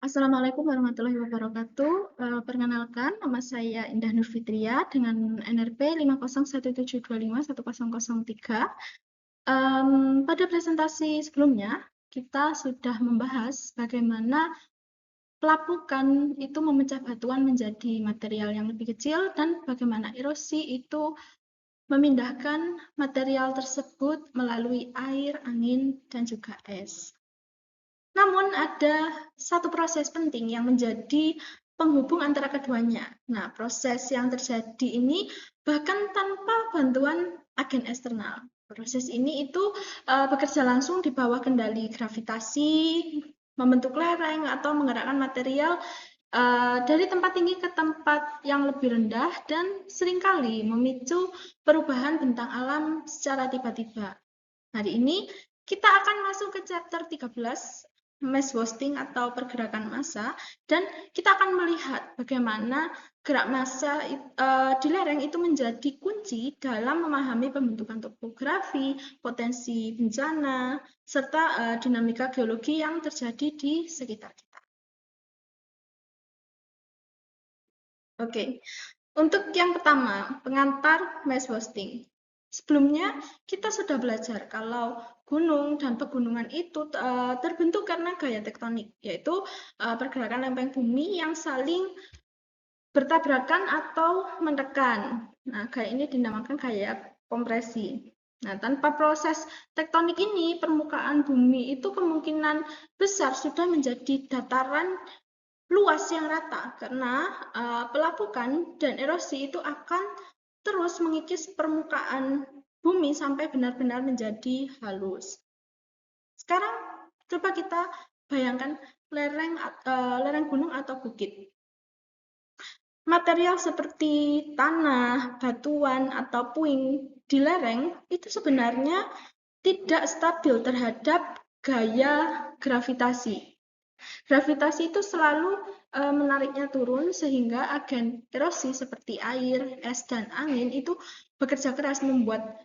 Assalamualaikum warahmatullahi wabarakatuh. Perkenalkan, nama saya Indah Nur Fitria dengan NRP 50172510003. Pada presentasi sebelumnya, kita sudah membahas bagaimana pelapukan itu memecah batuan menjadi material yang lebih kecil dan bagaimana erosi itu memindahkan material tersebut melalui air, angin, dan juga es. Namun ada satu proses penting yang menjadi penghubung antara keduanya. Nah, proses yang terjadi ini bahkan tanpa bantuan agen eksternal. Proses ini itu bekerja langsung di bawah kendali gravitasi, membentuk lereng atau menggerakkan material dari tempat tinggi ke tempat yang lebih rendah dan seringkali memicu perubahan bentang alam secara tiba-tiba. Hari ini kita akan masuk ke chapter 13, mass wasting atau pergerakan massa, dan kita akan melihat bagaimana gerak massa di lereng itu menjadi kunci dalam memahami pembentukan topografi, potensi bencana, serta dinamika geologi yang terjadi di sekitar kita. Oke, untuk yang pertama, pengantar mass wasting. Sebelumnya, kita sudah belajar kalau gunung dan pegunungan itu terbentuk karena gaya tektonik, yaitu pergerakan lempeng bumi yang saling bertabrakan atau menekan. Nah, gaya ini dinamakan gaya kompresi. Nah, tanpa proses tektonik ini, permukaan bumi itu kemungkinan besar sudah menjadi dataran luas yang rata, karena pelapukan dan erosi itu akan terus mengikis permukaan bumi sampai benar-benar menjadi halus. Sekarang coba kita bayangkan lereng gunung atau bukit. Material seperti tanah, batuan, atau puing di lereng itu sebenarnya tidak stabil terhadap gaya gravitasi. Gravitasi itu selalu menariknya turun sehingga agen erosi seperti air, es, dan angin itu bekerja keras membuat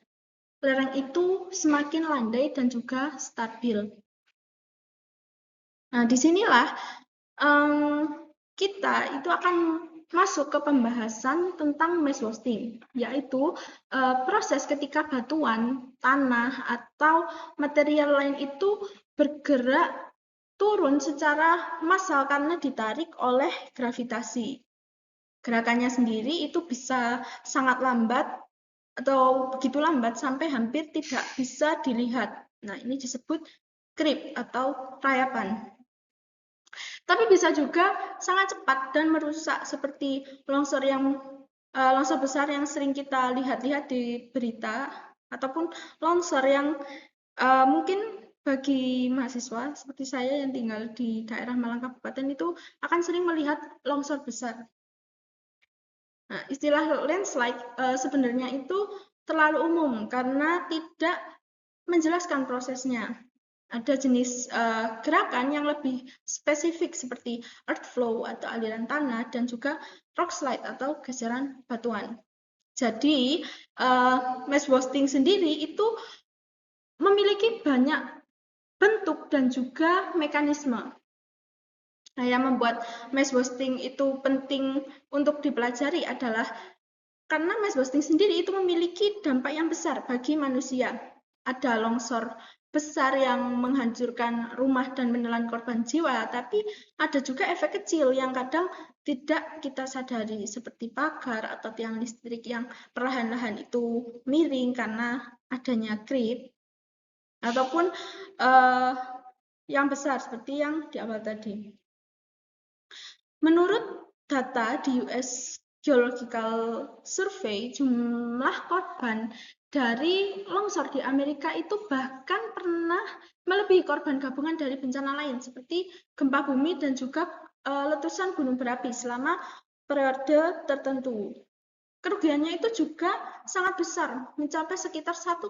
lereng itu semakin landai dan juga stabil. Nah, disinilah kita itu akan masuk ke pembahasan tentang mass wasting, yaitu proses ketika batuan, tanah, atau material lain itu bergerak turun secara massal karena ditarik oleh gravitasi. Gerakannya sendiri itu bisa sangat lambat atau begitu lambat sampai hampir tidak bisa dilihat. Nah, ini disebut creep atau rayapan. Tapi bisa juga sangat cepat dan merusak seperti longsor besar yang sering kita lihat-lihat di berita, ataupun longsor yang mungkin bagi mahasiswa seperti saya yang tinggal di daerah Malang Kabupaten itu akan sering melihat longsor besar. Nah, istilah landslide sebenarnya itu terlalu umum karena tidak menjelaskan prosesnya. Ada jenis gerakan yang lebih spesifik seperti earth flow atau aliran tanah dan juga rock slide atau geseran batuan. Jadi mass wasting sendiri itu memiliki banyak bentuk dan juga mekanisme. Nah, yang membuat mass wasting itu penting untuk dipelajari adalah karena mass wasting sendiri itu memiliki dampak yang besar bagi manusia. Ada longsor besar yang menghancurkan rumah dan menelan korban jiwa, tapi ada juga efek kecil yang kadang tidak kita sadari, seperti pagar atau tiang listrik yang perlahan-lahan itu miring karena adanya creep, ataupun yang besar seperti yang di awal tadi. Menurut data di US Geological Survey, jumlah korban dari longsor di Amerika itu bahkan pernah melebihi korban gabungan dari bencana lain seperti gempa bumi dan juga letusan gunung berapi selama periode tertentu. Kerugiannya itu juga sangat besar, mencapai sekitar 1,5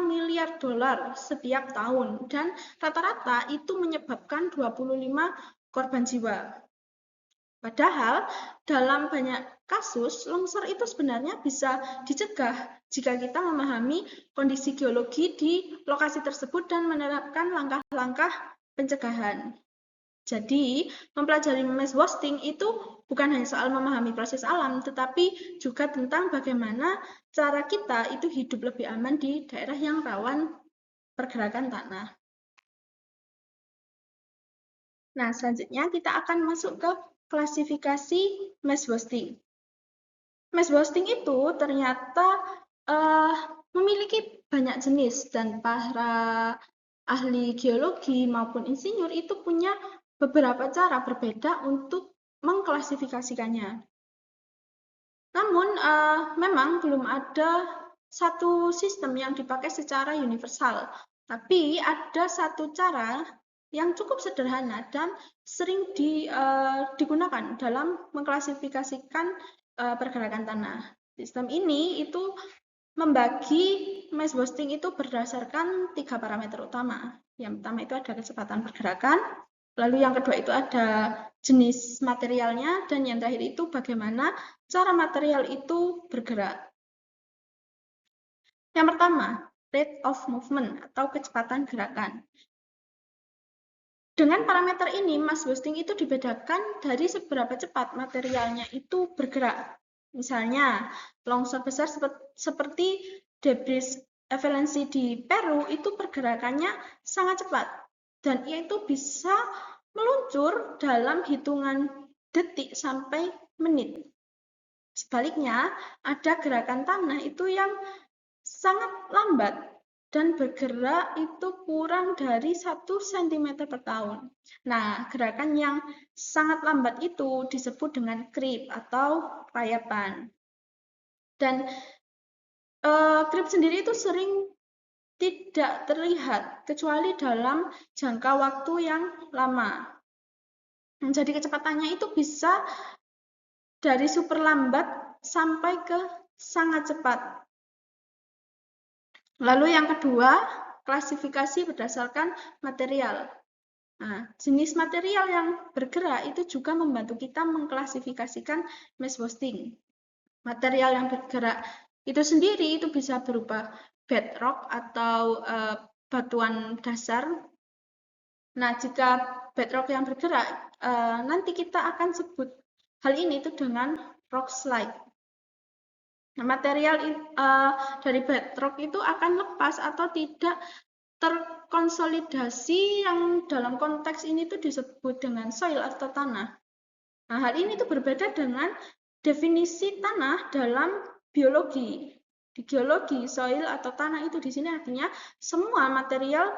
miliar dolar setiap tahun, dan rata-rata itu menyebabkan 25 korban jiwa. Padahal dalam banyak kasus, longsor itu sebenarnya bisa dicegah jika kita memahami kondisi geologi di lokasi tersebut dan menerapkan langkah-langkah pencegahan. Jadi, mempelajari mass wasting itu bukan hanya soal memahami proses alam, tetapi juga tentang bagaimana cara kita itu hidup lebih aman di daerah yang rawan pergerakan tanah. Nah, selanjutnya kita akan masuk ke klasifikasi mass wasting. Mass wasting itu ternyata memiliki banyak jenis, dan para ahli geologi maupun insinyur itu punya beberapa cara berbeda untuk mengklasifikasikannya. Namun, memang belum ada satu sistem yang dipakai secara universal, tapi ada satu cara yang cukup sederhana dan sering digunakan dalam mengklasifikasikan pergerakan tanah. Sistem ini itu membagi mass wasting itu berdasarkan 3 parameter utama. Yang pertama itu ada kecepatan pergerakan, lalu yang kedua itu ada jenis materialnya, dan yang terakhir itu bagaimana cara material itu bergerak. Yang pertama, rate of movement atau kecepatan gerakan. Dengan parameter ini, mass wasting itu dibedakan dari seberapa cepat materialnya itu bergerak. Misalnya, longsor besar seperti debris avalanche di Peru itu pergerakannya sangat cepat, dan ia itu bisa meluncur dalam hitungan detik sampai menit. Sebaliknya, ada gerakan tanah itu yang sangat lambat dan bergerak itu kurang dari 1 cm per tahun. Nah, gerakan yang sangat lambat itu disebut dengan creep atau rayapan. Dan creep sendiri itu sering tidak terlihat kecuali dalam jangka waktu yang lama. Jadi kecepatannya itu bisa dari super lambat sampai ke sangat cepat. Lalu yang kedua, klasifikasi berdasarkan material. Nah, jenis material yang bergerak itu juga membantu kita mengklasifikasikan mass wasting. Material yang bergerak itu sendiri itu bisa berupa bedrock atau batuan dasar. Nah, jika bedrock yang bergerak, nanti kita akan sebut hal ini itu dengan rock slide. Nah, material dari bedrock itu akan lepas atau tidak terkonsolidasi, yang dalam konteks ini tuh disebut dengan soil atau tanah. Nah, hal ini tuh berbeda dengan definisi tanah dalam biologi. Di geologi, soil atau tanah itu di sini artinya semua material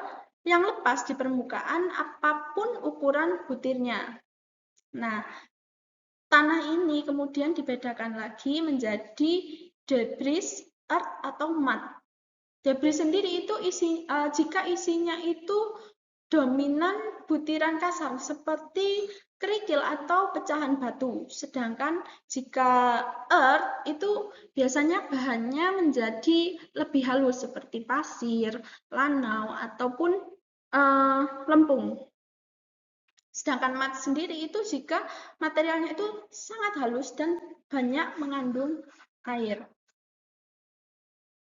yang lepas di permukaan apapun ukuran butirnya. Nah, tanah ini kemudian dibedakan lagi menjadi debris, earth, atau mud. Debris sendiri itu jika isinya itu dominan butiran kasar seperti kerikil atau pecahan batu. Sedangkan jika earth itu biasanya bahannya menjadi lebih halus seperti pasir, lanau, ataupun lempung. Sedangkan mud sendiri itu jika materialnya itu sangat halus dan banyak mengandung air.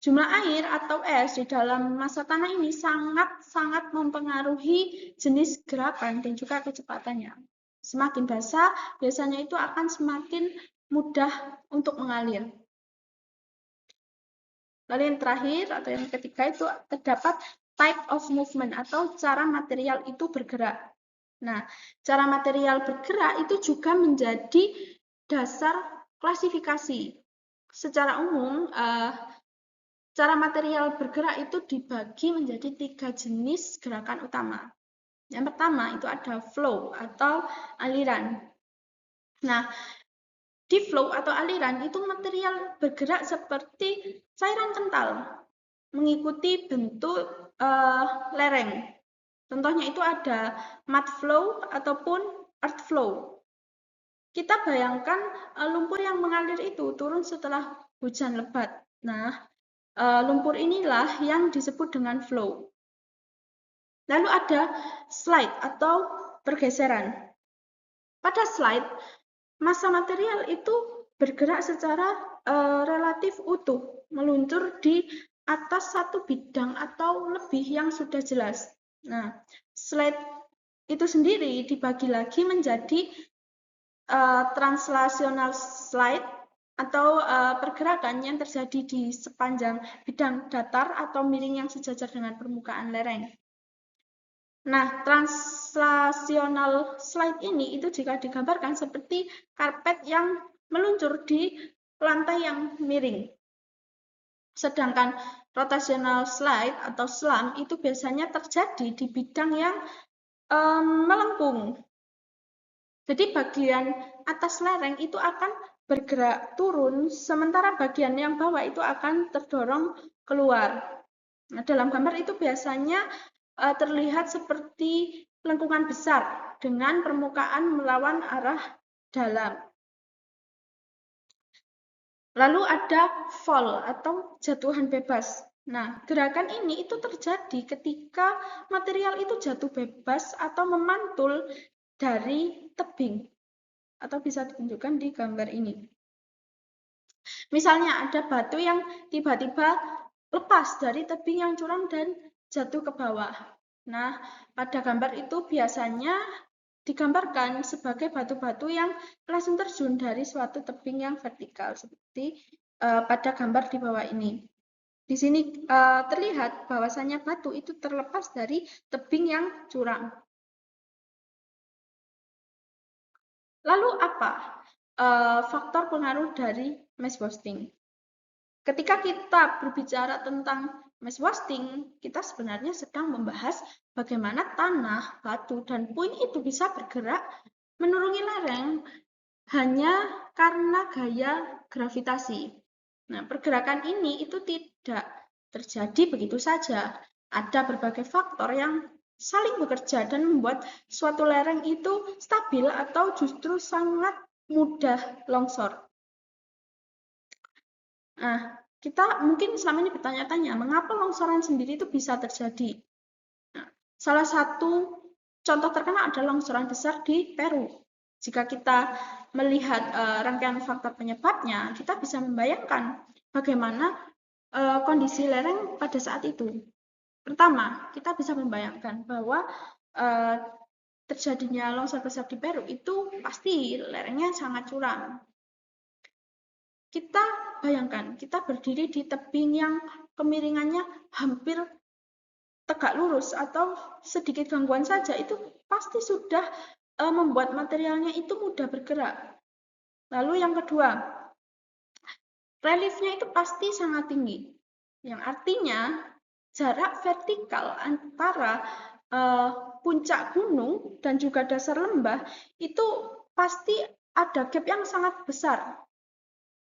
Jumlah air atau es di dalam massa tanah ini sangat mempengaruhi jenis gerakan dan juga kecepatannya. Semakin basah, biasanya itu akan semakin mudah untuk mengalir. Lalu yang terakhir atau yang ketiga itu terdapat type of movement atau cara material itu bergerak. Nah, cara material bergerak itu juga menjadi dasar klasifikasi. Secara umum, cara material bergerak itu dibagi menjadi 3 jenis gerakan utama. Yang pertama itu ada flow atau aliran. Nah, di flow atau aliran itu material bergerak seperti cairan kental, mengikuti bentuk lereng. Contohnya itu ada mud flow ataupun earth flow. Kita bayangkan lumpur yang mengalir itu turun setelah hujan lebat. Nah, lumpur inilah yang disebut dengan flow. Lalu ada slide atau pergeseran. Pada slide, massa material itu bergerak secara relatif utuh, meluncur di atas satu bidang atau lebih yang sudah jelas. Nah, slide itu sendiri dibagi lagi menjadi translational slide atau pergerakan yang terjadi di sepanjang bidang datar atau miring yang sejajar dengan permukaan lereng. Nah, translational slide ini itu jika digambarkan seperti karpet yang meluncur di lantai yang miring. Sedangkan rotational slide atau slam itu biasanya terjadi di bidang yang melengkung. Jadi bagian atas lereng itu akan bergerak turun, sementara bagian yang bawah itu akan terdorong keluar. Nah, dalam gambar itu biasanya terlihat seperti lengkungan besar dengan permukaan melawan arah dalam. Lalu ada fall atau jatuhan bebas. Nah, gerakan ini itu terjadi ketika material itu jatuh bebas atau memantul dari tebing, atau bisa ditunjukkan di gambar ini. Misalnya ada batu yang tiba-tiba lepas dari tebing yang curam dan jatuh ke bawah. Nah, pada gambar itu biasanya digambarkan sebagai batu-batu yang langsung terjun dari suatu tebing yang vertikal, seperti pada gambar di bawah ini. Di sini terlihat bahwasanya batu itu terlepas dari tebing yang curam. Lalu apa faktor pengaruh dari mass wasting? Ketika kita berbicara tentang mass wasting, kita sebenarnya sedang membahas bagaimana tanah, batu, dan puing itu bisa bergerak menuruni lereng hanya karena gaya gravitasi. Nah, pergerakan ini itu tidak terjadi begitu saja. Ada berbagai faktor yang saling bekerja dan membuat suatu lereng itu stabil atau justru sangat mudah longsor. Nah, kita mungkin selama ini bertanya-tanya, mengapa longsoran sendiri itu bisa terjadi? Nah, salah satu contoh terkenal adalah longsoran besar di Peru. Jika kita melihat rangkaian faktor penyebabnya, kita bisa membayangkan bagaimana kondisi lereng pada saat itu. Pertama, kita bisa membayangkan bahwa terjadinya longsor besar di Peru itu pasti lerengnya sangat curam. Kita bayangkan, kita berdiri di tebing yang kemiringannya hampir tegak lurus atau sedikit gangguan saja itu pasti sudah membuat materialnya itu mudah bergerak. Lalu yang kedua, reliefnya itu pasti sangat tinggi, yang artinya jarak vertikal antara puncak gunung dan juga dasar lembah itu pasti ada gap yang sangat besar.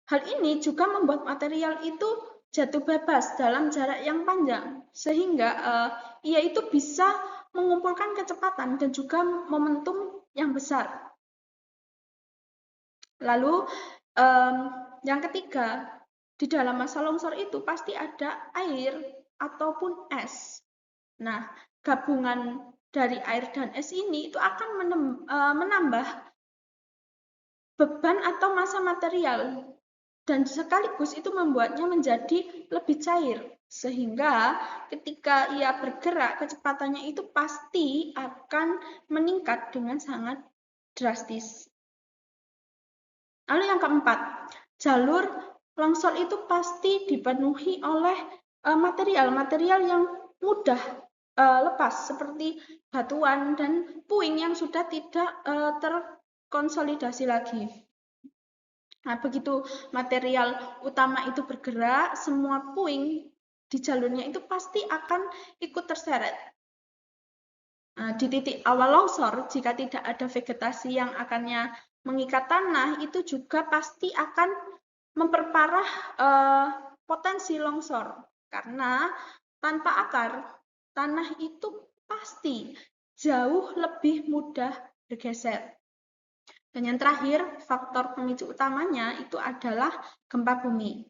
Hal ini juga membuat material itu jatuh bebas dalam jarak yang panjang, sehingga ia itu bisa mengumpulkan kecepatan dan juga momentum yang besar. Lalu yang ketiga, di dalam masa longsor itu pasti ada air ataupun es. Nah, gabungan dari air dan es ini itu akan menambah beban atau massa material dan sekaligus itu membuatnya menjadi lebih cair, sehingga ketika ia bergerak kecepatannya itu pasti akan meningkat dengan sangat drastis. Lalu yang keempat, jalur longsor itu pasti dipenuhi oleh material-material yang mudah lepas seperti batuan dan puing yang sudah tidak terkonsolidasi lagi. Nah, begitu material utama itu bergerak, semua puing di jalurnya itu pasti akan ikut terseret. Nah, di titik awal longsor, jika tidak ada vegetasi yang akannya mengikat tanah, itu juga pasti akan memperparah potensi longsor. Karena tanpa akar, tanah itu pasti jauh lebih mudah bergeser. Dan yang terakhir, faktor pemicu utamanya itu adalah gempa bumi.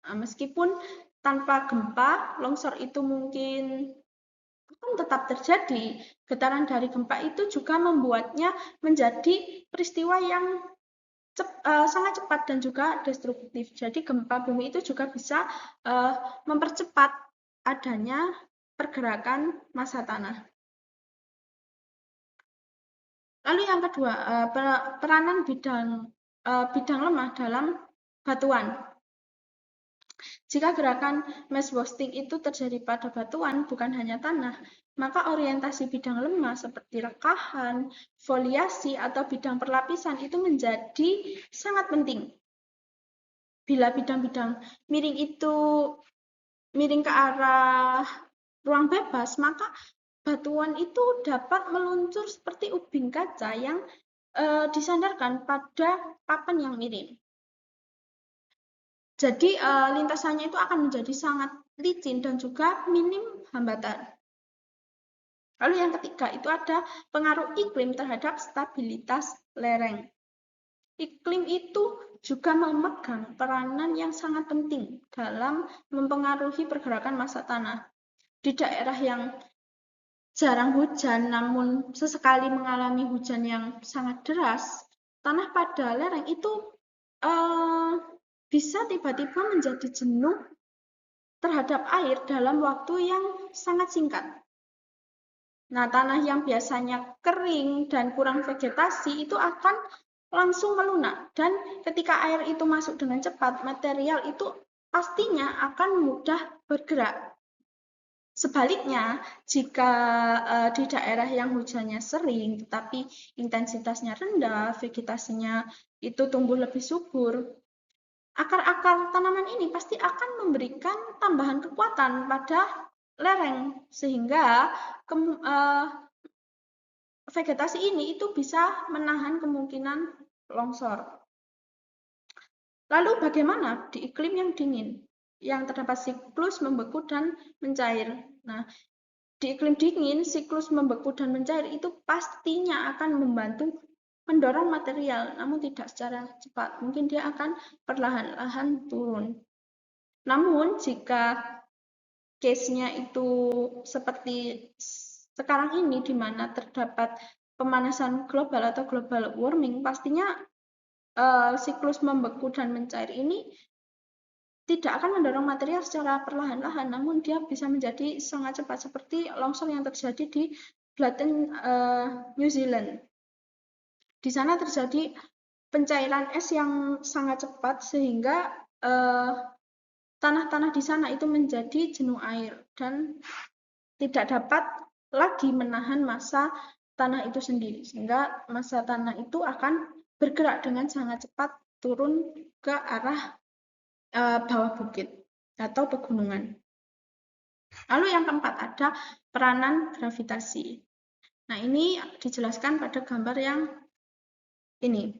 Nah, meskipun tanpa gempa, longsor itu mungkin akan tetap terjadi. Getaran dari gempa itu juga membuatnya menjadi peristiwa yang sangat cepat dan juga destruktif. Jadi gempa bumi itu juga bisa mempercepat adanya pergerakan massa tanah. Lalu yang kedua, peranan bidang lemah dalam batuan. Jika gerakan mass wasting itu terjadi pada batuan, bukan hanya tanah, maka orientasi bidang lemah seperti rekahan, foliasi, atau bidang perlapisan itu menjadi sangat penting. Bila bidang-bidang miring itu miring ke arah ruang bebas, maka batuan itu dapat meluncur seperti ubin kaca yang disandarkan pada papan yang miring. Jadi lintasannya itu akan menjadi sangat licin dan juga minim hambatan. Lalu yang ketiga itu ada pengaruh iklim terhadap stabilitas lereng. Iklim itu juga memegang peranan yang sangat penting dalam mempengaruhi pergerakan massa tanah. Di daerah yang jarang hujan namun sesekali mengalami hujan yang sangat deras, tanah pada lereng itu bisa tiba-tiba menjadi jenuh terhadap air dalam waktu yang sangat singkat. Nah, tanah yang biasanya kering dan kurang vegetasi itu akan langsung melunak, dan ketika air itu masuk dengan cepat, material itu pastinya akan mudah bergerak. Sebaliknya, jika di daerah yang hujannya sering tetapi intensitasnya rendah, vegetasinya itu tumbuh lebih subur, akar-akar tanaman ini pasti akan memberikan tambahan kekuatan pada lereng, sehingga vegetasi ini itu bisa menahan kemungkinan longsor. Lalu bagaimana di iklim yang dingin, yang terdapat siklus membeku dan mencair? Nah, di iklim dingin, siklus membeku dan mencair itu pastinya akan membantu mendorong material, namun tidak secara cepat. Mungkin dia akan perlahan-lahan turun. Namun, jika case-nya itu seperti sekarang ini, di mana terdapat pemanasan global atau global warming, pastinya siklus membeku dan mencair ini tidak akan mendorong material secara perlahan-lahan, namun dia bisa menjadi sangat cepat, seperti longsor yang terjadi di Blatten, New Zealand. Di sana terjadi pencairan es yang sangat cepat, sehingga tanah-tanah di sana itu menjadi jenuh air dan tidak dapat lagi menahan massa tanah itu sendiri, sehingga massa tanah itu akan bergerak dengan sangat cepat turun ke arah bawah bukit atau pegunungan. Lalu yang keempat ada peranan gravitasi. Nah, ini dijelaskan pada gambar yang ini.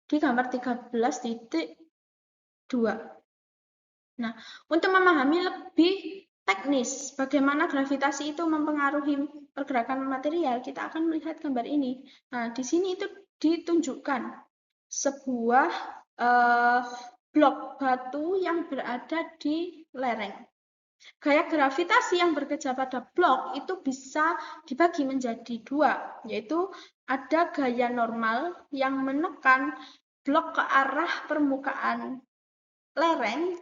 Di gambar 13.2. Nah, untuk memahami lebih teknis bagaimana gravitasi itu mempengaruhi pergerakan material, kita akan melihat gambar ini. Nah, di sini itu ditunjukkan sebuah blok batu yang berada di lereng. Gaya gravitasi yang bekerja pada blok itu bisa dibagi menjadi dua, yaitu ada gaya normal yang menekan blok ke arah permukaan lereng,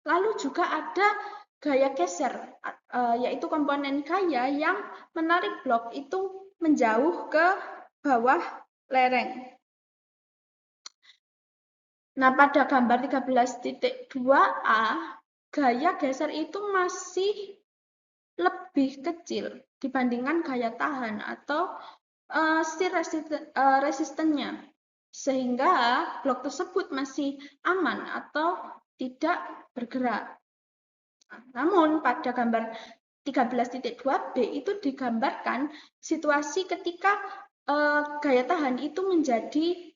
lalu juga ada gaya geser, yaitu komponen gaya yang menarik blok itu menjauh ke bawah lereng. Nah, pada gambar 13.2a, gaya geser itu masih lebih kecil dibandingkan gaya tahan atau resistennya, sehingga blok tersebut masih aman atau tidak bergerak. Namun pada gambar 13.2b itu digambarkan situasi ketika gaya tahan itu menjadi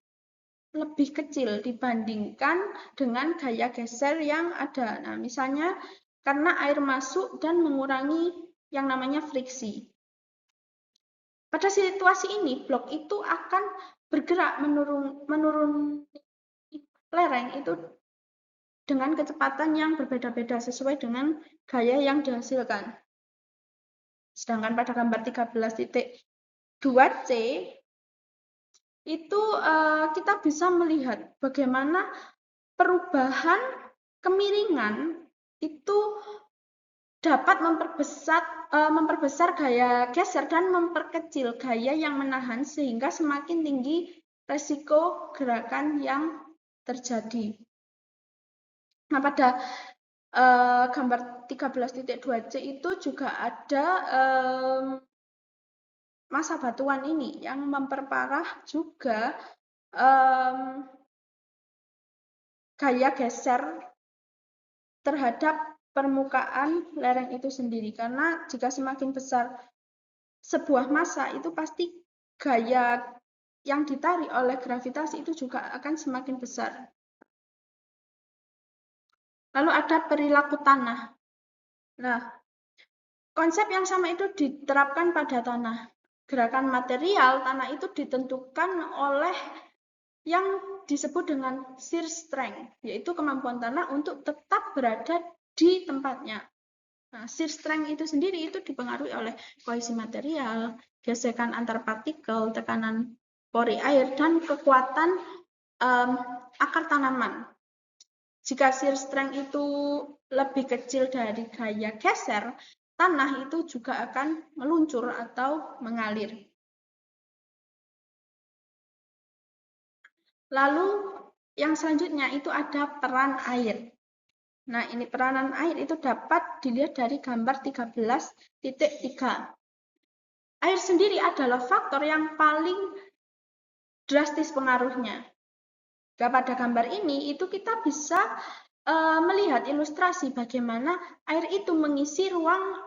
lebih kecil dibandingkan dengan gaya geser yang ada. Nah, misalnya karena air masuk dan mengurangi yang namanya friksi. Pada situasi ini, blok itu akan bergerak menurun lereng itu dengan kecepatan yang berbeda-beda sesuai dengan gaya yang dihasilkan. Sedangkan pada gambar 13.2c itu kita bisa melihat bagaimana perubahan kemiringan itu dapat memperbesar gaya geser dan memperkecil gaya yang menahan sehingga semakin tinggi resiko gerakan yang terjadi. Nah, pada gambar 13.2C itu juga ada massa batuan ini yang memperparah juga gaya geser terhadap permukaan lereng itu sendiri. Karena jika semakin besar sebuah massa itu pasti gaya yang ditarik oleh gravitasi itu juga akan semakin besar. Lalu ada perilaku tanah. Nah, konsep yang sama itu diterapkan pada tanah. Gerakan material tanah itu ditentukan oleh yang disebut dengan shear strength, yaitu kemampuan tanah untuk tetap berada di tempatnya. Nah, shear strength itu sendiri itu dipengaruhi oleh kohesi material, gesekan antar partikel, tekanan pori air, dan kekuatan akar tanaman. Jika shear strength itu lebih kecil dari gaya geser, tanah itu juga akan meluncur atau mengalir. Lalu yang selanjutnya itu ada peran air. Nah, ini peranan air itu dapat dilihat dari gambar 13.3. Air sendiri adalah faktor yang paling drastis pengaruhnya. Pada gambar ini itu kita bisa melihat ilustrasi bagaimana air itu mengisi ruang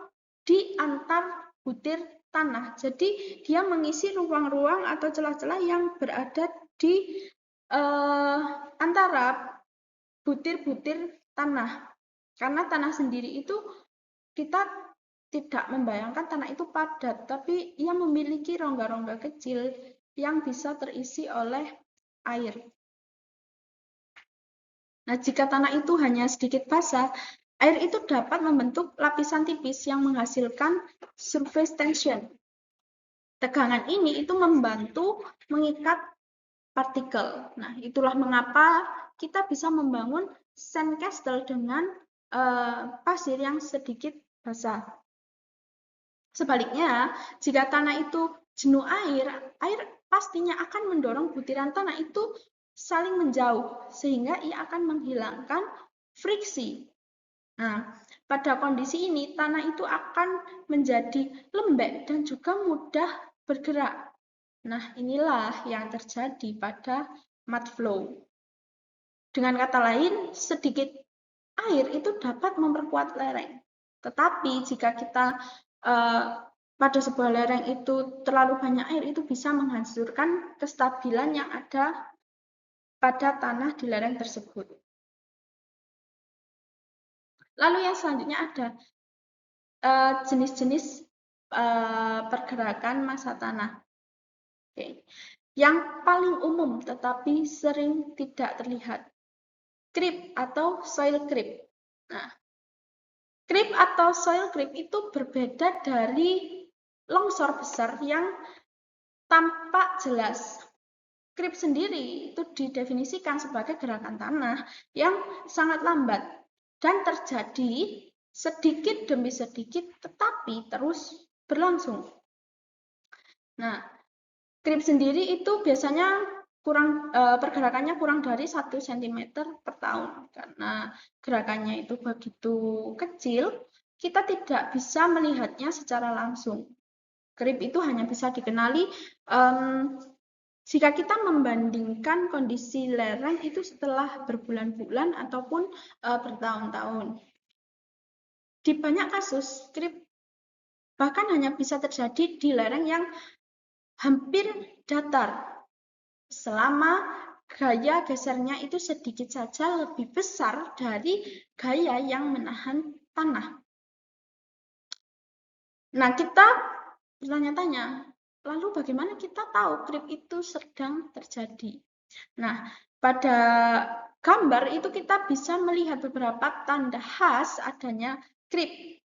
di antar butir tanah. Jadi dia mengisi ruang-ruang atau celah-celah yang berada di antara butir-butir tanah. Karena tanah sendiri itu kita tidak membayangkan tanah itu padat, tapi ia memiliki rongga-rongga kecil yang bisa terisi oleh air. Nah, jika tanah itu hanya sedikit basah, air itu dapat membentuk lapisan tipis yang menghasilkan surface tension. Tegangan ini itu membantu mengikat partikel. Nah, itulah mengapa kita bisa membangun sandcastle dengan pasir yang sedikit basah. Sebaliknya, jika tanah itu jenuh air pastinya akan mendorong butiran tanah itu saling menjauh, sehingga ia akan menghilangkan friksi. Nah, pada kondisi ini, tanah itu akan menjadi lembek dan juga mudah bergerak. Nah, inilah yang terjadi pada mud flow. Dengan kata lain, sedikit air itu dapat memperkuat lereng. Tetapi jika kita pada sebuah lereng itu terlalu banyak air, itu bisa menghancurkan kestabilan yang ada pada tanah di lereng tersebut. Lalu yang selanjutnya ada jenis-jenis pergerakan massa tanah. Oke. Yang paling umum tetapi sering tidak terlihat, creep atau soil creep. Nah, creep atau soil creep itu berbeda dari longsor besar yang tampak jelas. Creep sendiri itu didefinisikan sebagai gerakan tanah yang sangat lambat dan terjadi sedikit demi sedikit tetapi terus berlangsung. Nah, creep sendiri itu biasanya pergerakannya kurang dari 1 cm per tahun. Karena gerakannya itu begitu kecil, kita tidak bisa melihatnya secara langsung. Creep itu hanya bisa dikenali jika kita membandingkan kondisi lereng itu setelah berbulan-bulan ataupun bertahun-tahun. Di banyak kasus, creep bahkan hanya bisa terjadi di lereng yang hampir datar, selama gaya gesernya itu sedikit saja lebih besar dari gaya yang menahan tanah. Nah, kita bertanya-tanya, lalu bagaimana kita tahu creep itu sedang terjadi? Nah, pada gambar itu kita bisa melihat beberapa tanda khas adanya creep.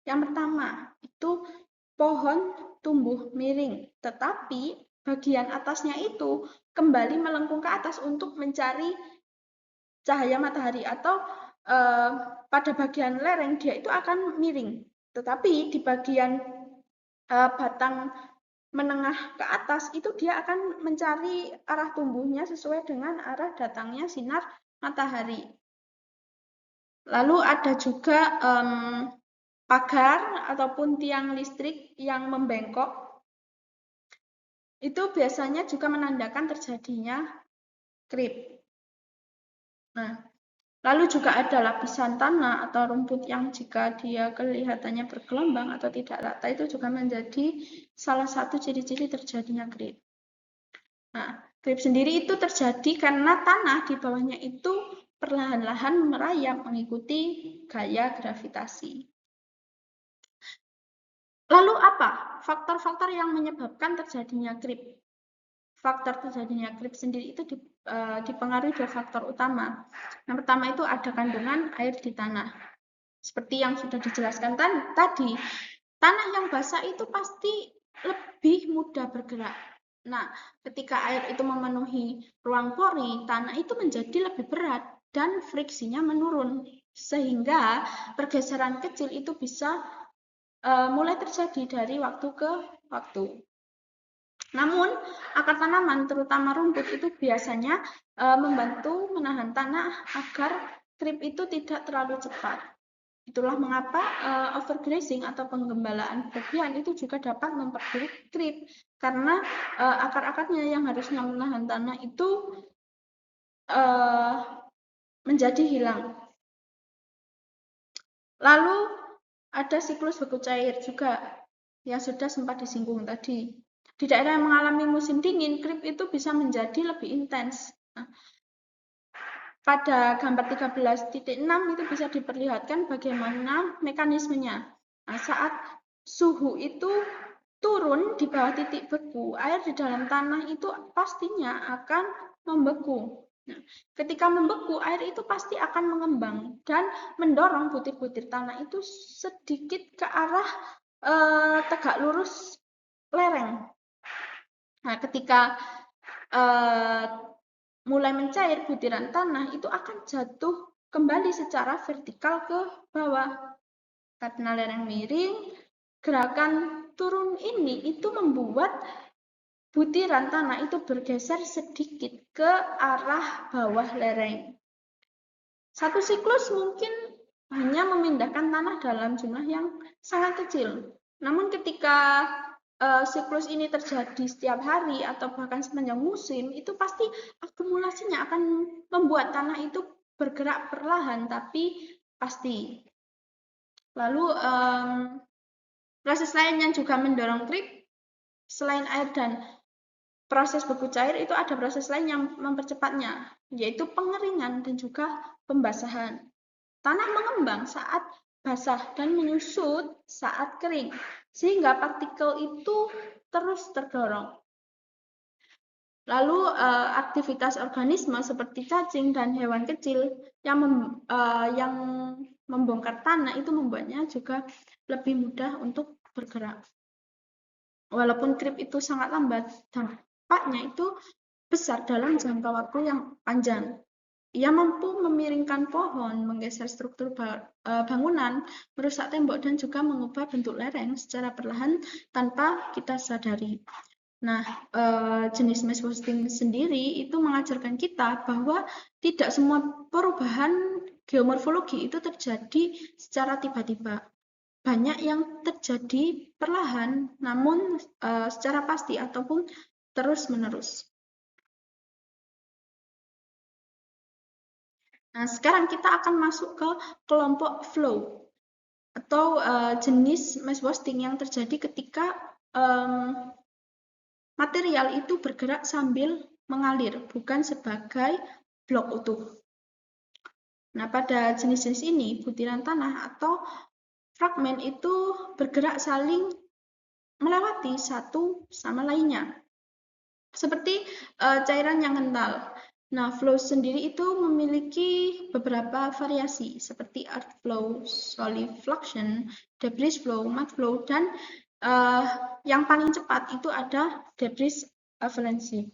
Yang pertama, itu pohon tumbuh miring, tetapi bagian atasnya itu kembali melengkung ke atas untuk mencari cahaya matahari atau pada bagian lereng dia itu akan miring, tetapi di bagian batang menengah ke atas itu dia akan mencari arah tumbuhnya sesuai dengan arah datangnya sinar matahari. Lalu ada juga pagar ataupun tiang listrik yang membengkok. Itu biasanya juga menandakan terjadinya creep. Nah, lalu juga ada lapisan tanah atau rumput yang jika dia kelihatannya bergelombang atau tidak rata itu juga menjadi salah satu ciri-ciri terjadinya creep. Nah, creep sendiri itu terjadi karena tanah di bawahnya itu perlahan-lahan merayap mengikuti gaya gravitasi. Lalu apa faktor-faktor yang menyebabkan terjadinya creep? Faktor terjadinya creep sendiri itu dipengaruhi dua faktor utama. Yang pertama itu ada kandungan air di tanah. Seperti yang sudah dijelaskan tadi, tanah yang basah itu pasti lebih mudah bergerak. Nah, ketika air itu memenuhi ruang pori, tanah itu menjadi lebih berat dan friksinya menurun. Sehingga pergeseran kecil itu bisa mulai terjadi dari waktu ke waktu. Namun, akar tanaman, terutama rumput, itu biasanya membantu menahan tanah agar creep itu tidak terlalu cepat. Itulah mengapa overgrazing atau penggembalaan berlebihan itu juga dapat memperburuk creep, karena akar-akarnya yang harusnya menahan tanah itu menjadi hilang. Lalu ada siklus beku cair juga yang sudah sempat disinggung tadi. Di daerah yang mengalami musim dingin, creep itu bisa menjadi lebih intens. Nah, pada gambar 13.6 itu bisa diperlihatkan bagaimana mekanismenya. Nah, saat suhu itu turun di bawah titik beku, air di dalam tanah itu pastinya akan membeku. Nah, ketika membeku, air itu pasti akan mengembang dan mendorong butir-butir tanah itu sedikit ke arah tegak lurus lereng. Nah, ketika mulai mencair, butiran tanah itu akan jatuh kembali secara vertikal ke bawah. Karena lereng miring, gerakan turun ini itu membuat butiran tanah itu bergeser sedikit ke arah bawah lereng. Satu siklus mungkin hanya memindahkan tanah dalam jumlah yang sangat kecil. Namun ketika siklus ini terjadi setiap hari atau bahkan sepanjang musim, itu pasti akumulasinya akan membuat tanah itu bergerak perlahan tapi pasti. Lalu proses lain yang juga mendorong creep selain air dan proses beku cair itu ada proses lain yang mempercepatnya, yaitu pengeringan dan juga pembasahan. Tanah mengembang saat basah dan menyusut saat kering, sehingga partikel itu terus terdorong. Lalu aktivitas organisme seperti cacing dan hewan kecil yang membongkar tanah itu membuatnya juga lebih mudah untuk bergerak. Walaupun creep itu sangat lambat, dampaknya itu besar dalam jangka waktu yang panjang. Ia mampu memiringkan pohon, menggeser struktur bangunan, merusak tembok, dan juga mengubah bentuk lereng secara perlahan tanpa kita sadari. Nah, jenis mass wasting sendiri itu mengajarkan kita bahwa tidak semua perubahan geomorfologi itu terjadi secara tiba-tiba. Banyak yang terjadi perlahan, namun secara pasti ataupun terus-menerus. Nah, sekarang kita akan masuk ke kelompok flow atau jenis mass wasting yang terjadi ketika material itu bergerak sambil mengalir, bukan sebagai blok utuh. Nah, pada jenis-jenis ini, butiran tanah atau fragmen itu bergerak saling melewati satu sama lainnya. Seperti cairan yang kental. Nah, flow sendiri itu memiliki beberapa variasi seperti earth flow, solifluction, debris flow, mud flow, dan yang paling cepat itu ada debris avalanche.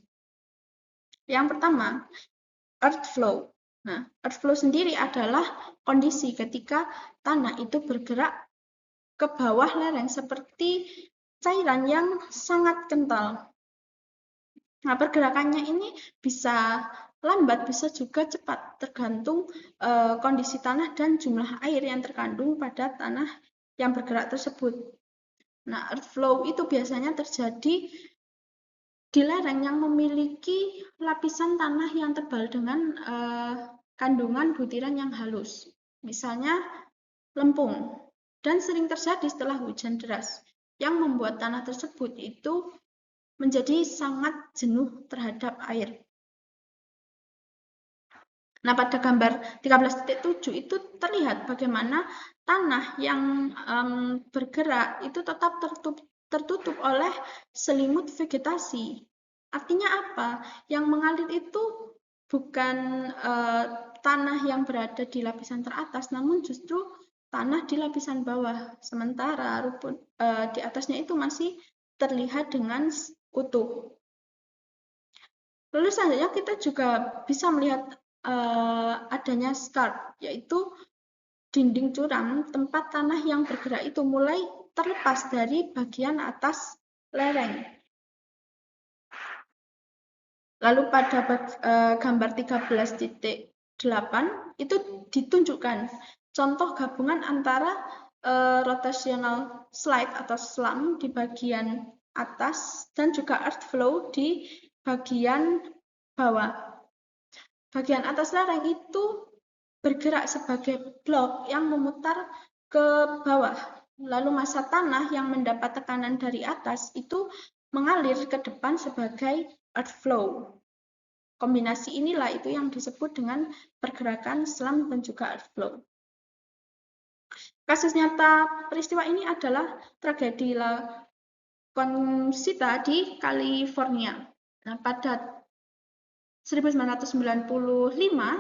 Yang pertama, earth flow. Nah, earth flow sendiri adalah kondisi ketika tanah itu bergerak ke bawah lereng seperti cairan yang sangat kental. Nah, pergerakannya ini bisa lambat, bisa juga cepat, tergantung kondisi tanah dan jumlah air yang terkandung pada tanah yang bergerak tersebut. Nah, earth flow itu biasanya terjadi di lereng yang memiliki lapisan tanah yang tebal dengan kandungan butiran yang halus, misalnya lempung, dan sering terjadi setelah hujan deras, yang membuat tanah tersebut itu menjadi sangat jenuh terhadap air. Nah, pada gambar 13.7 itu terlihat bagaimana tanah yang bergerak itu tetap tertutup oleh selimut vegetasi. Artinya apa? Yang mengalir itu bukan tanah yang berada di lapisan teratas, namun justru tanah di lapisan bawah. Sementara rumput di atasnya itu masih terlihat dengan utuh. Lalu selanjutnya kita juga bisa melihat adanya scarp, yaitu dinding curam tempat tanah yang bergerak itu mulai terlepas dari bagian atas lereng. Lalu pada gambar 13.8 itu ditunjukkan contoh gabungan antara rotational slide atau slump di bagian atas dan juga earth flow di bagian bawah. Bagian atas lereng itu bergerak sebagai blok yang memutar ke bawah. Lalu massa tanah yang mendapat tekanan dari atas itu mengalir ke depan sebagai earth flow. Kombinasi inilah itu yang disebut dengan pergerakan slump dan juga earth flow. Kasus nyata peristiwa ini adalah tragedi La Conchita di California. Nah, pada 1995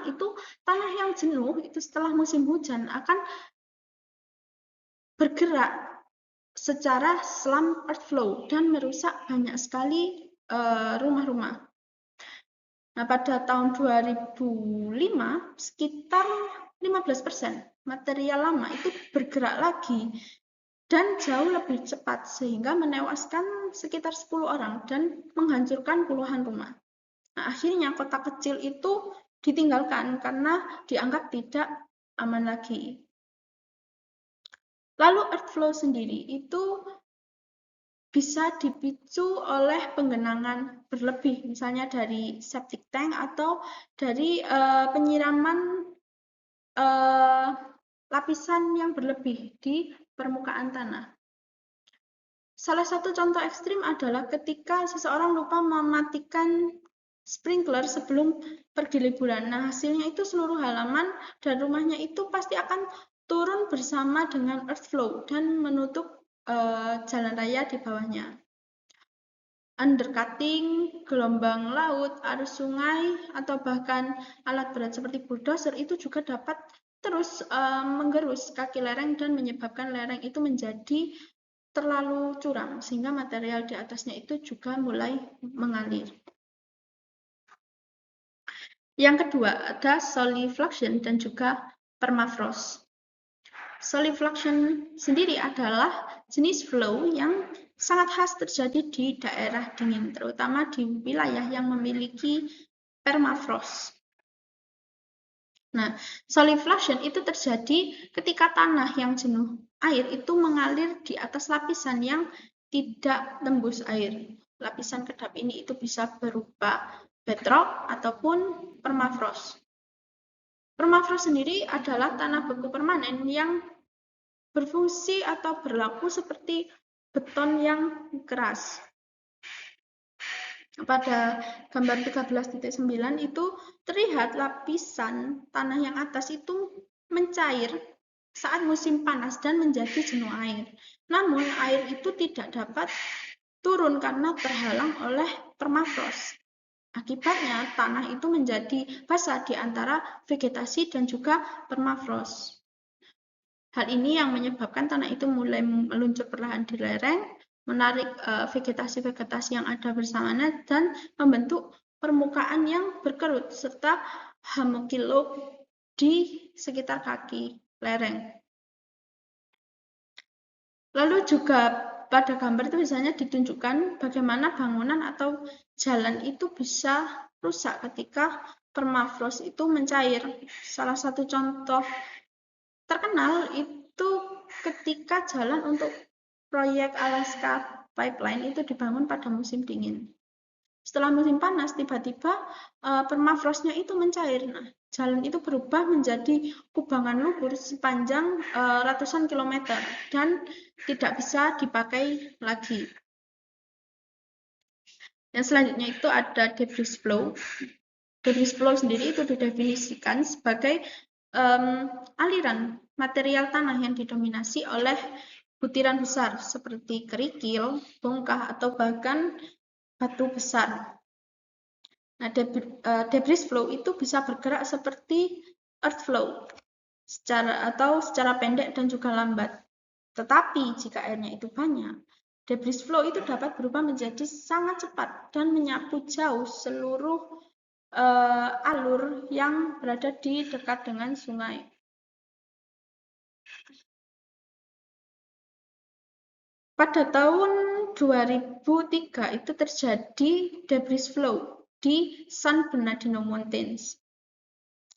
itu tanah yang jenuh itu setelah musim hujan akan bergerak secara slump earth flow dan merusak banyak sekali rumah-rumah. Nah, pada tahun 2005 sekitar 15% material lama itu bergerak lagi dan jauh lebih cepat sehingga menewaskan sekitar 10 orang dan menghancurkan puluhan rumah. Nah, akhirnya kota kecil itu ditinggalkan karena dianggap tidak aman lagi. Lalu earth flow sendiri itu bisa dipicu oleh penggenangan berlebih, misalnya dari septic tank atau dari penyiraman lapisan yang berlebih di permukaan tanah. Salah satu contoh ekstrim adalah ketika seseorang lupa mematikan sprinkler sebelum pergi liburan. Nah, hasilnya itu seluruh halaman dan rumahnya itu pasti akan turun bersama dengan earth flow dan menutup jalan raya di bawahnya. Undercutting, gelombang laut, arus sungai, atau bahkan alat berat seperti bulldozer itu juga dapat terus menggerus kaki lereng dan menyebabkan lereng itu menjadi terlalu curam, sehingga material di atasnya itu juga mulai mengalir. Yang kedua, ada solifluction dan juga permafrost. Solifluction sendiri adalah jenis flow yang sangat khas terjadi di daerah dingin, terutama di wilayah yang memiliki permafrost. Nah, solifluction itu terjadi ketika tanah yang jenuh air itu mengalir di atas lapisan yang tidak tembus air. Lapisan kedap ini itu bisa berupa bedrock ataupun permafrost. Permafrost sendiri adalah tanah beku permanen yang berfungsi atau berlaku seperti beton yang keras. Pada gambar 13.9 itu terlihat lapisan tanah yang atas itu mencair saat musim panas dan menjadi jenuh air. Namun air itu tidak dapat turun karena terhalang oleh permafrost. Akibatnya tanah itu menjadi basah di antara vegetasi dan juga permafrost. Hal ini yang menyebabkan tanah itu mulai meluncur perlahan di lereng, menarik vegetasi-vegetasi yang ada bersamanya dan membentuk permukaan yang berkerut serta Hamokilop di sekitar kaki lereng. Lalu juga pada gambar itu biasanya ditunjukkan bagaimana bangunan atau jalan itu bisa rusak ketika permafrost itu mencair. Salah satu contoh terkenal itu ketika jalan untuk proyek Alaska Pipeline itu dibangun pada musim dingin. Setelah musim panas, tiba-tiba permafrostnya itu mencair. Nah, jalan itu berubah menjadi kubangan lumpur sepanjang ratusan kilometer dan tidak bisa dipakai lagi. Yang selanjutnya itu ada debris flow. Debris flow sendiri itu didefinisikan sebagai aliran material tanah yang didominasi oleh butiran besar seperti kerikil, bongkah, atau bahkan batu besar. Nah, debris flow itu bisa bergerak seperti earth flow secara pendek dan juga lambat. Tetapi jika airnya itu banyak, debris flow itu dapat berubah menjadi sangat cepat dan menyapu jauh seluruh alur yang berada di dekat dengan sungai. Pada tahun 2003 itu terjadi debris flow di San Bernardino Mountains.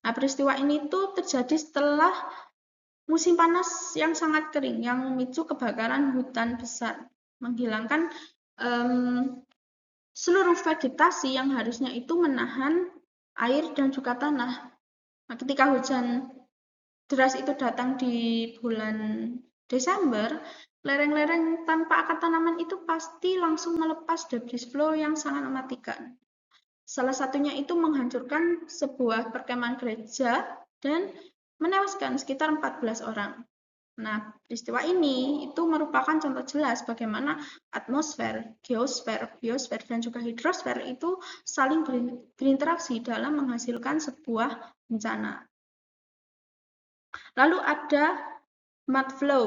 Nah, peristiwa ini tuh terjadi setelah musim panas yang sangat kering yang memicu kebakaran hutan besar, menghilangkan seluruh vegetasi yang harusnya itu menahan air dan juga tanah. Nah, ketika hujan deras itu datang di bulan Desember, lereng-lereng tanpa akar tanaman itu pasti langsung melepas debris flow yang sangat mematikan. Salah satunya itu menghancurkan sebuah perkemahan gereja dan menewaskan sekitar 14 orang. Nah, peristiwa ini itu merupakan contoh jelas bagaimana atmosfer, geosfer, biosfer, dan juga hidrosfer itu saling berinteraksi dalam menghasilkan sebuah bencana. Lalu ada mud flow.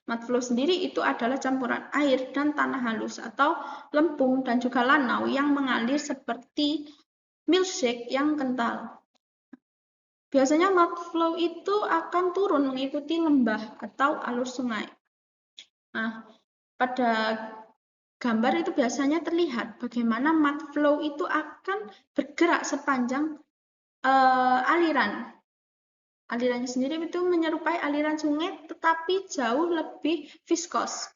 Mud flow sendiri itu adalah campuran air dan tanah halus atau lempung dan juga lanau yang mengalir seperti milkshake yang kental. Biasanya mud flow itu akan turun mengikuti lembah atau alur sungai. Nah, pada gambar itu biasanya terlihat bagaimana mud flow itu akan bergerak sepanjang aliran. Alirannya sendiri itu menyerupai aliran sungai, tetapi jauh lebih viskos.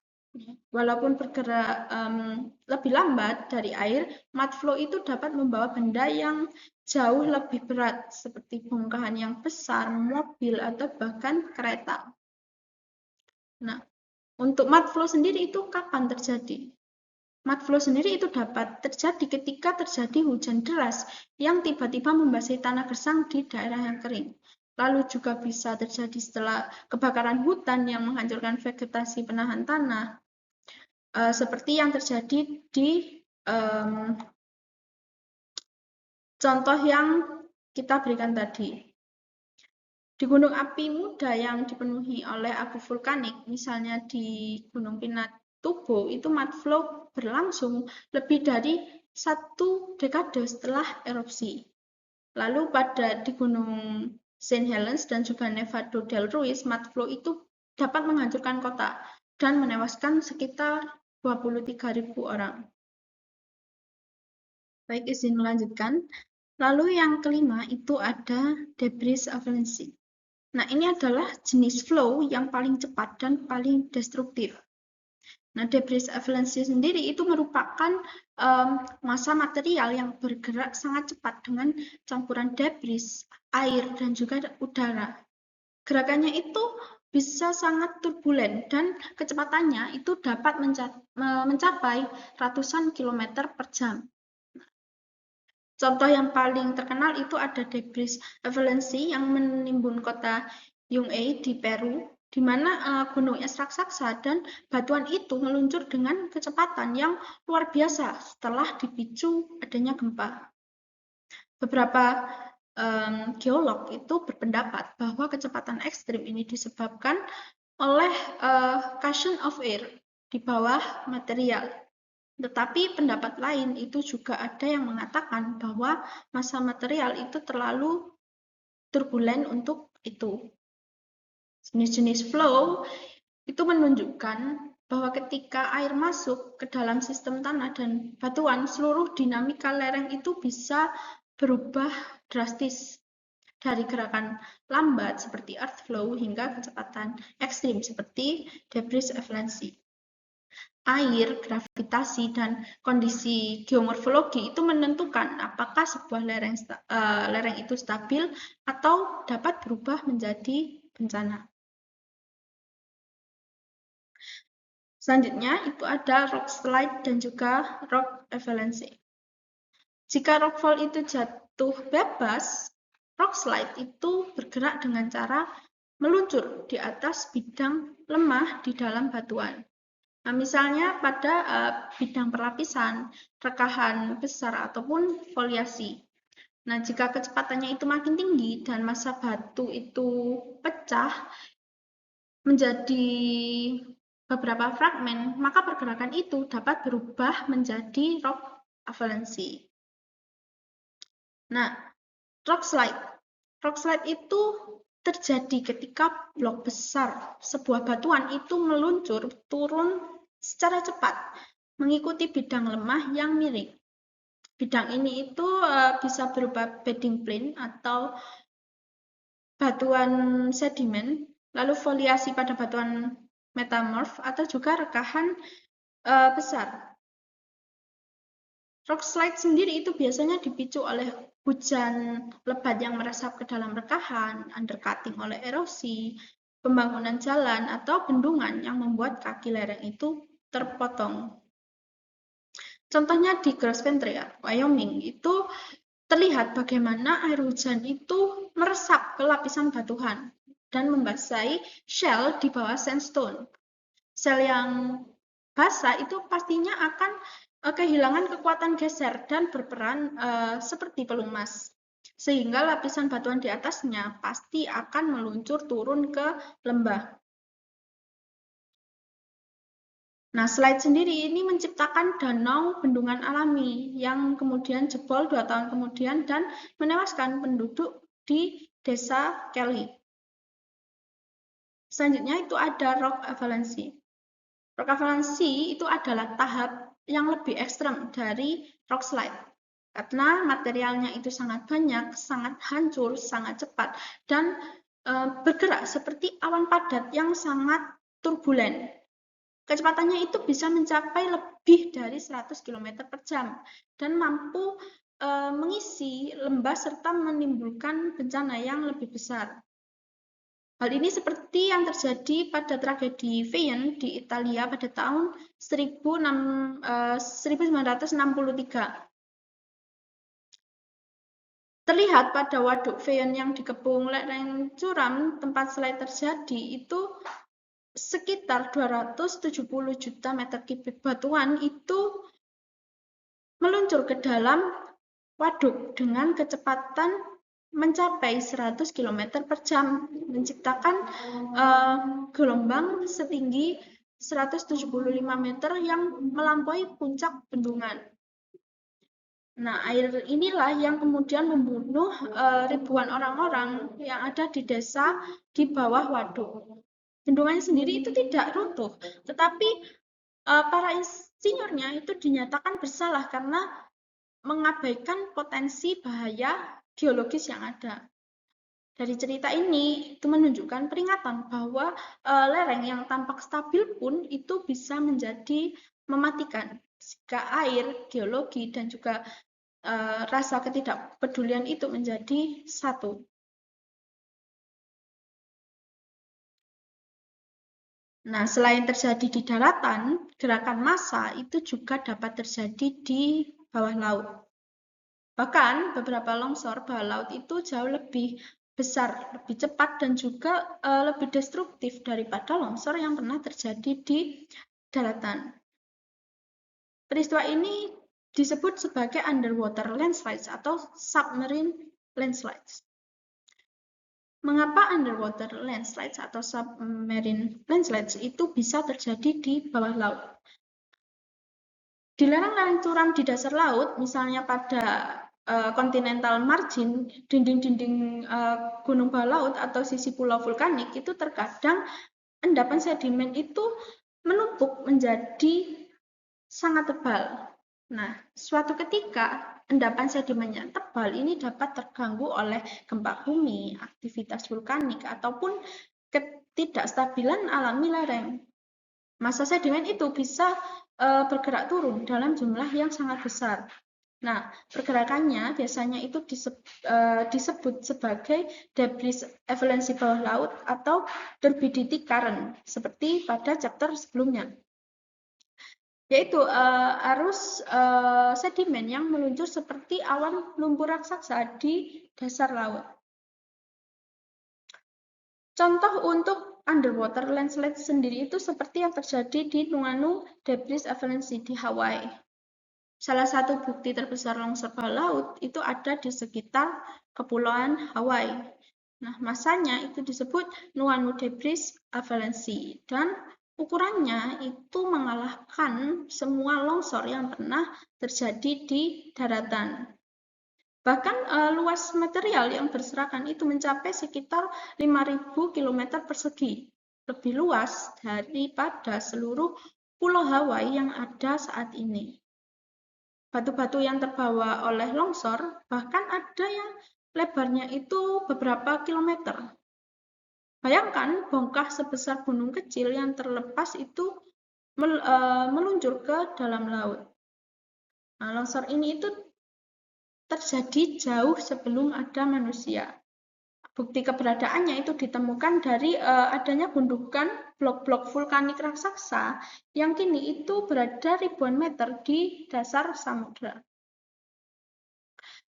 Walaupun bergerak lebih lambat dari air, mud flow itu dapat membawa benda yang jauh lebih berat, seperti bongkahan yang besar, mobil, atau bahkan kereta. Nah, untuk mud flow sendiri itu kapan terjadi? Mud flow sendiri itu dapat terjadi ketika terjadi hujan deras yang tiba-tiba membasahi tanah gersang di daerah yang kering. Lalu juga bisa terjadi setelah kebakaran hutan yang menghancurkan vegetasi penahan tanah, seperti yang terjadi di contoh yang kita berikan tadi. Di gunung api muda yang dipenuhi oleh abu vulkanik, misalnya di Gunung Pinatubo, itu mud flow berlangsung lebih dari 1 dekade setelah erupsi. Lalu di Gunung St. Helens dan juga Nevado del Ruiz, mud flow itu dapat menghancurkan kota dan menewaskan sekitar 23.000 orang. Baik, izin melanjutkan. Lalu yang kelima itu ada debris avalanche. Nah, ini adalah jenis flow yang paling cepat dan paling destruktif. Nah, debris avalanche sendiri itu merupakan massa material yang bergerak sangat cepat dengan campuran debris, air, dan juga udara. Gerakannya itu bisa sangat turbulen dan kecepatannya itu dapat mencapai ratusan kilometer per jam. Contoh yang paling terkenal itu ada debris avalanche yang menimbun kota Yungay di Peru, di mana gunung es raksasa dan batuan itu meluncur dengan kecepatan yang luar biasa setelah dipicu adanya gempa. Beberapa geolog itu berpendapat bahwa kecepatan ekstrim ini disebabkan oleh cushion of air di bawah material. Tetapi pendapat lain itu juga ada yang mengatakan bahwa massa material itu terlalu turbulen untuk itu. Jenis-jenis flow itu menunjukkan bahwa ketika air masuk ke dalam sistem tanah dan batuan, seluruh dinamika lereng itu bisa berubah drastis dari gerakan lambat seperti earth flow hingga kecepatan ekstrim seperti debris avalanche. Air, gravitasi, dan kondisi geomorfologi itu menentukan apakah sebuah lereng itu stabil atau dapat berubah menjadi bencana. Selanjutnya itu ada rock slide dan juga rock avalanche. Jika rockfall itu jatuh bebas, rock slide itu bergerak dengan cara meluncur di atas bidang lemah di dalam batuan. Nah, misalnya pada bidang perlapisan, rekahan besar, ataupun foliasi. Nah, jika kecepatannya itu makin tinggi dan massa batu itu pecah menjadi beberapa fragmen, maka pergerakan itu dapat berubah menjadi rock avalanche. Nah, rock slide. Rock slide itu terjadi ketika blok besar sebuah batuan itu meluncur turun secara cepat mengikuti bidang lemah yang miring. Bidang ini itu bisa berupa bedding plane atau batuan sedimen, lalu foliasi pada batuan metamorf atau juga rekahan besar. Rock slide sendiri itu biasanya dipicu oleh hujan lebat yang meresap ke dalam rekahan, undercutting oleh erosi, pembangunan jalan, atau bendungan yang membuat kaki lereng itu terpotong. Contohnya di Gross Ventre, Wyoming, itu terlihat bagaimana air hujan itu meresap ke lapisan batuan dan membasahi shell di bawah sandstone. Shell yang basah itu pastinya akan kehilangan kekuatan geser dan berperan seperti pelumas, sehingga lapisan batuan di atasnya pasti akan meluncur turun ke lembah. Nah, slide sendiri ini menciptakan danau bendungan alami yang kemudian jebol 2 tahun kemudian dan menewaskan penduduk di desa Kelly. Selanjutnya itu ada rock avalanche. Rock avalanche itu adalah tahap yang lebih ekstrem dari rock slide karena materialnya itu sangat banyak, sangat hancur, sangat cepat, dan bergerak seperti awan padat yang sangat turbulen. Kecepatannya itu bisa mencapai lebih dari 100 km per jam dan mampu mengisi lembah serta menimbulkan bencana yang lebih besar. Hal ini seperti yang terjadi pada tragedi Veien di Italia pada tahun 1963. Terlihat pada waduk Veien yang dikepung lereng curam tempat slide terjadi itu sekitar 270 juta meter kubik batuan itu meluncur ke dalam waduk dengan kecepatan mencapai 100 km per jam, menciptakan gelombang setinggi 175 meter yang melampaui puncak bendungan. Nah, air inilah yang kemudian membunuh ribuan orang-orang yang ada di desa di bawah waduk. Bendungannya sendiri itu tidak runtuh, tetapi para insinyurnya itu dinyatakan bersalah karena mengabaikan potensi bahaya geologis yang ada. Dari cerita ini itu menunjukkan peringatan bahwa lereng yang tampak stabil pun itu bisa menjadi mematikan jika air, geologi, dan juga rasa ketidakpedulian itu menjadi satu. Nah, selain terjadi di daratan, gerakan massa itu juga dapat terjadi di bawah laut. Bahkan beberapa longsor bawah laut itu jauh lebih besar, lebih cepat, dan juga lebih destruktif daripada longsor yang pernah terjadi di daratan. Peristiwa ini disebut sebagai underwater landslides atau submarine landslides. Mengapa underwater landslides atau submarine landslides itu bisa terjadi di bawah laut? Di lereng-lereng curam di dasar laut, misalnya pada continental margin, dinding-dinding gunung bawah laut atau sisi pulau vulkanik, itu terkadang endapan sedimen itu menumpuk menjadi sangat tebal. Nah, suatu ketika endapan sedimen yang tebal ini dapat terganggu oleh gempa bumi, aktivitas vulkanik, ataupun ketidakstabilan alami lereng. Massa sedimen itu bisa bergerak turun dalam jumlah yang sangat besar. Nah, pergerakannya biasanya itu disebut sebagai debris avalanche bawah laut atau turbidity current, seperti pada chapter sebelumnya. Yaitu arus sedimen yang meluncur seperti awan lumpur raksasa di dasar laut. Contoh untuk underwater landslide sendiri itu seperti yang terjadi di Nuuanu Debris Avalanche di Hawaii. Salah satu bukti terbesar longsor bawah laut itu ada di sekitar Kepulauan Hawaii. Nah, masanya itu disebut Nuuanu Debris Avalanche dan ukurannya itu mengalahkan semua longsor yang pernah terjadi di daratan. Bahkan luas material yang berserakan itu mencapai sekitar 5.000 km persegi, lebih luas daripada seluruh pulau Hawaii yang ada saat ini. Batu-batu yang terbawa oleh longsor bahkan ada yang lebarnya itu beberapa kilometer. Bayangkan bongkah sebesar gunung kecil yang terlepas itu meluncur ke dalam laut. Nah, longsor ini itu terjadi jauh sebelum ada manusia. Bukti keberadaannya itu ditemukan dari adanya gundukan blok-blok vulkanik raksasa yang kini itu berada ribuan meter di dasar samudra.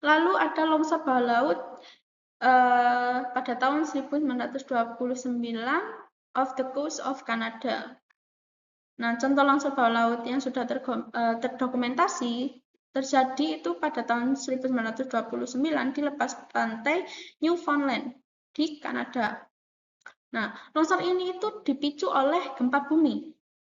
Lalu ada longsor bawah laut pada tahun 1929 off the coast of Canada. Nah, contoh longsor bawah laut yang sudah terdokumentasi terjadi itu pada tahun 1929 di lepas pantai Newfoundland di Kanada. Nah, longsor ini itu dipicu oleh gempa bumi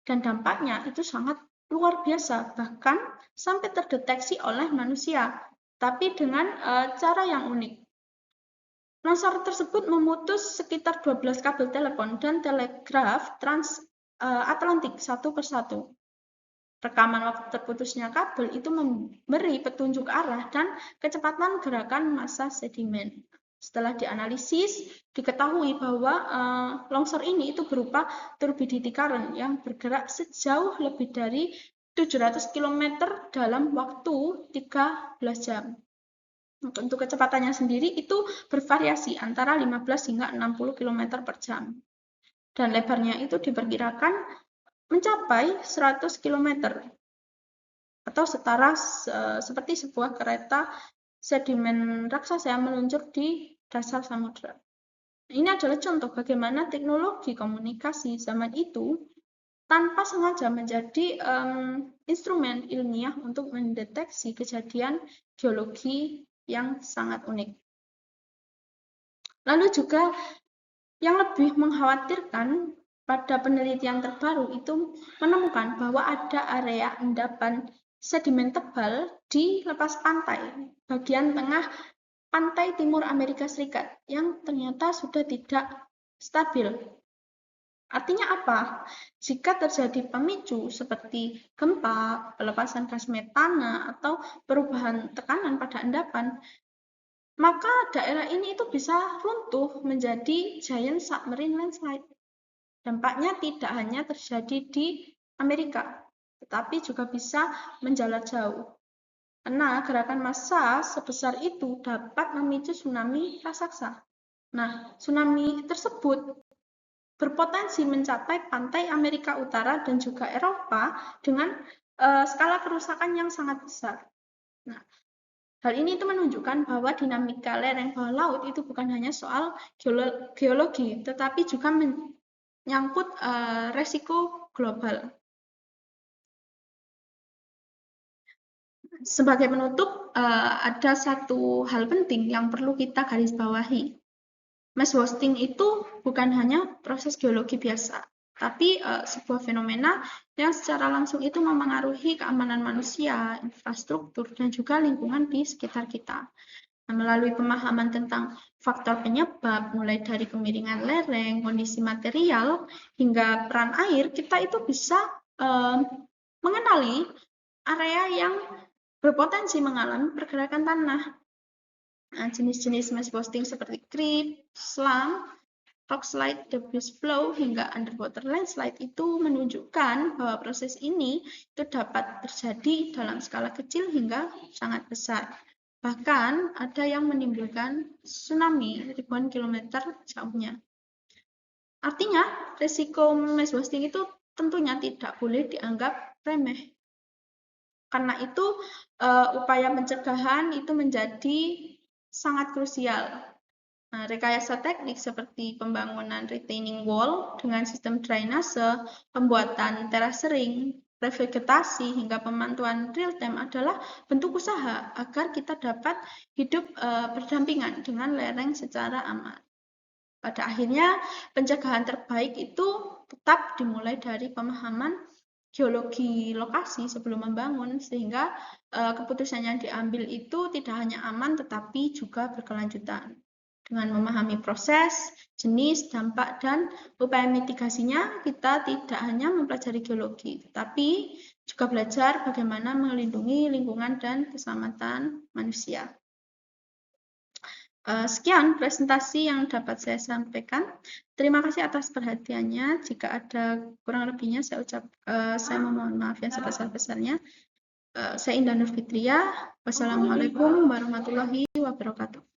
dan dampaknya itu sangat luar biasa, bahkan sampai terdeteksi oleh manusia, tapi dengan cara yang unik. Longsor tersebut memutus sekitar 12 kabel telepon dan telegraf transatlantik satu persatu. Rekaman waktu terputusnya kabel itu memberi petunjuk arah dan kecepatan gerakan massa sedimen. Setelah dianalisis, diketahui bahwa longsor ini itu berupa turbidity current yang bergerak sejauh lebih dari 700 km dalam waktu 13 jam. Untuk kecepatannya sendiri itu bervariasi antara 15 hingga 60 km per jam. Dan lebarnya itu diperkirakan mencapai 100 km atau setara seperti sebuah kereta sedimen raksasa yang meluncur di dasar samudra. Ini adalah contoh bagaimana teknologi komunikasi zaman itu tanpa sengaja menjadi instrumen ilmiah untuk mendeteksi kejadian geologi yang sangat unik. Lalu juga yang lebih mengkhawatirkan pada penelitian terbaru itu menemukan bahwa ada area endapan sedimen tebal di lepas pantai bagian tengah pantai timur Amerika Serikat yang ternyata sudah tidak stabil. Artinya apa? Jika terjadi pemicu seperti gempa, pelepasan gas metana, atau perubahan tekanan pada endapan, maka daerah ini itu bisa runtuh menjadi giant submarine landslide. Dampaknya tidak hanya terjadi di Amerika, tetapi juga bisa menjalar jauh. Karena gerakan massa sebesar itu dapat memicu tsunami raksasa. Nah, tsunami tersebut berpotensi mencapai pantai Amerika Utara dan juga Eropa dengan skala kerusakan yang sangat besar. Nah, hal ini itu menunjukkan bahwa dinamika lereng bawah laut itu bukan hanya soal geologi, tetapi juga menyangkut resiko global. Sebagai penutup, ada satu hal penting yang perlu kita garis bawahi. Mass wasting itu bukan hanya proses geologi biasa, tapi sebuah fenomena yang secara langsung itu memengaruhi keamanan manusia, infrastruktur, dan juga lingkungan di sekitar kita. Nah, melalui pemahaman tentang faktor penyebab, mulai dari kemiringan lereng, kondisi material, hingga peran air, kita itu bisa mengenali area yang berpotensi mengalami pergerakan tanah. Nah, jenis-jenis mass wasting seperti creep, slump, rock slide, debris flow, hingga underwater landslide itu menunjukkan bahwa proses ini itu dapat terjadi dalam skala kecil hingga sangat besar. Bahkan ada yang menimbulkan tsunami ribuan kilometer jauhnya. Artinya, risiko mass wasting itu tentunya tidak boleh dianggap remeh. Karena itu, upaya pencegahan itu menjadi sangat krusial. Nah, rekayasa teknik seperti pembangunan retaining wall dengan sistem drainase, pembuatan terasering, revegetasi, hingga pemantauan real time adalah bentuk usaha agar kita dapat hidup berdampingan dengan lereng secara aman. Pada akhirnya, pencegahan terbaik itu tetap dimulai dari pemahaman geologi lokasi sebelum membangun, sehingga keputusan yang diambil itu tidak hanya aman tetapi juga berkelanjutan. Dengan memahami proses, jenis, dampak, dan upaya mitigasinya, kita tidak hanya mempelajari geologi, tetapi juga belajar bagaimana melindungi lingkungan dan keselamatan manusia. Sekian presentasi yang dapat saya sampaikan. Terima kasih atas perhatiannya. Jika ada kurang lebihnya, saya memohon maaf yang sebesar-besarnya. Saya Indah Nur Fitria. Wassalamualaikum warahmatullahi wabarakatuh.